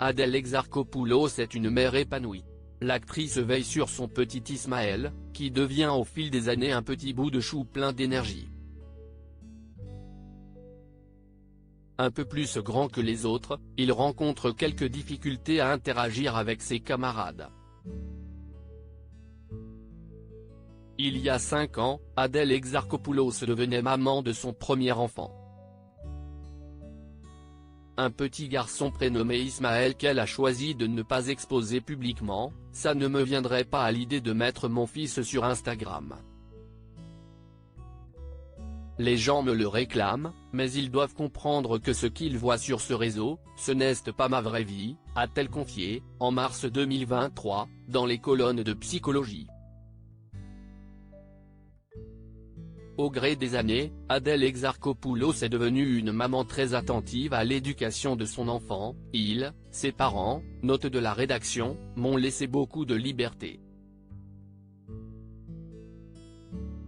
Adèle Exarchopoulos est une mère épanouie. L'actrice veille sur son petit Ismaël, qui devient au fil des années un petit bout de chou plein d'énergie. Un peu plus grand que les autres, il rencontre quelques difficultés à interagir avec ses camarades. Il y a 5 ans, Adèle Exarchopoulos devenait maman de son premier enfant. Un petit garçon prénommé Ismaël qu'elle a choisi de ne pas exposer publiquement. Ça ne me viendrait pas à l'idée de mettre mon fils sur Instagram. Les gens me le réclament, mais ils doivent comprendre que ce qu'ils voient sur ce réseau, ce n'est pas ma vraie vie, a-t-elle confié, en mars 2023, dans les colonnes de Psychologie. Au gré des années, Adèle Exarchopoulos est devenue une maman très attentive à l'éducation de son enfant. Ses parents, note de la rédaction, m'ont laissé beaucoup de liberté.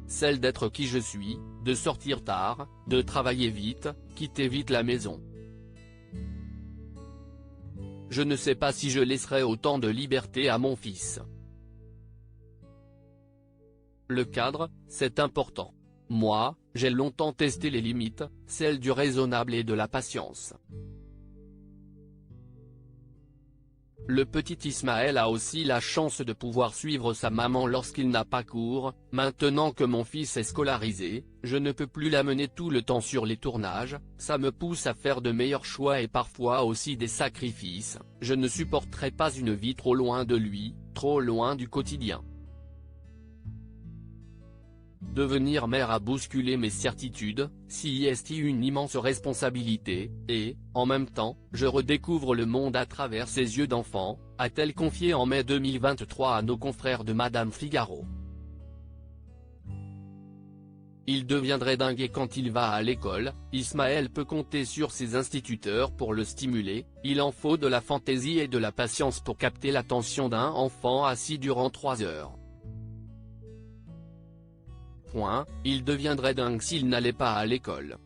Celle d'être qui je suis, de sortir tard, de travailler vite, quitter vite la maison. Je ne sais pas si je laisserai autant de liberté à mon fils. Le cadre, c'est important. Moi, j'ai longtemps testé les limites, celles du raisonnable et de la patience. Le petit Ismaël a aussi la chance de pouvoir suivre sa maman lorsqu'il n'a pas cours. Maintenant que mon fils est scolarisé, je ne peux plus l'amener tout le temps sur les tournages, ça me pousse à faire de meilleurs choix et parfois aussi des sacrifices. Je ne supporterai pas une vie trop loin de lui, trop loin du quotidien. Devenir mère a bousculé mes certitudes, si est une immense responsabilité, et, en même temps, je redécouvre le monde à travers ses yeux d'enfant, a-t-elle confié en mai 2023 à nos confrères de Madame Figaro. Il deviendrait dingue quand il va à l'école. Ismaël peut compter sur ses instituteurs pour le stimuler, il en faut de la fantaisie et de la patience pour capter l'attention d'un enfant assis durant 3 heures. Il deviendrait dingue s'il n'allait pas à l'école.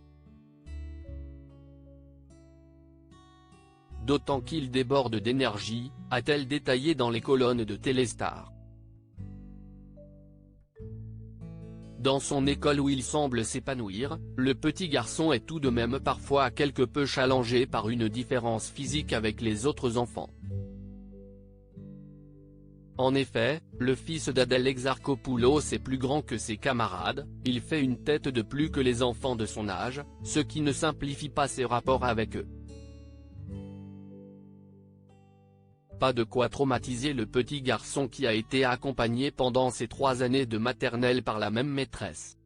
D'autant qu'il déborde d'énergie, a-t-elle détaillé dans les colonnes de Téléstar. Dans son école où il semble s'épanouir, le petit garçon est tout de même parfois quelque peu challengé par une différence physique avec les autres enfants. En effet, le fils d'Adèle Exarchopoulos est plus grand que ses camarades, il fait une tête de plus que les enfants de son âge, ce qui ne simplifie pas ses rapports avec eux. Pas de quoi traumatiser le petit garçon qui a été accompagné pendant ses 3 années de maternelle par la même maîtresse.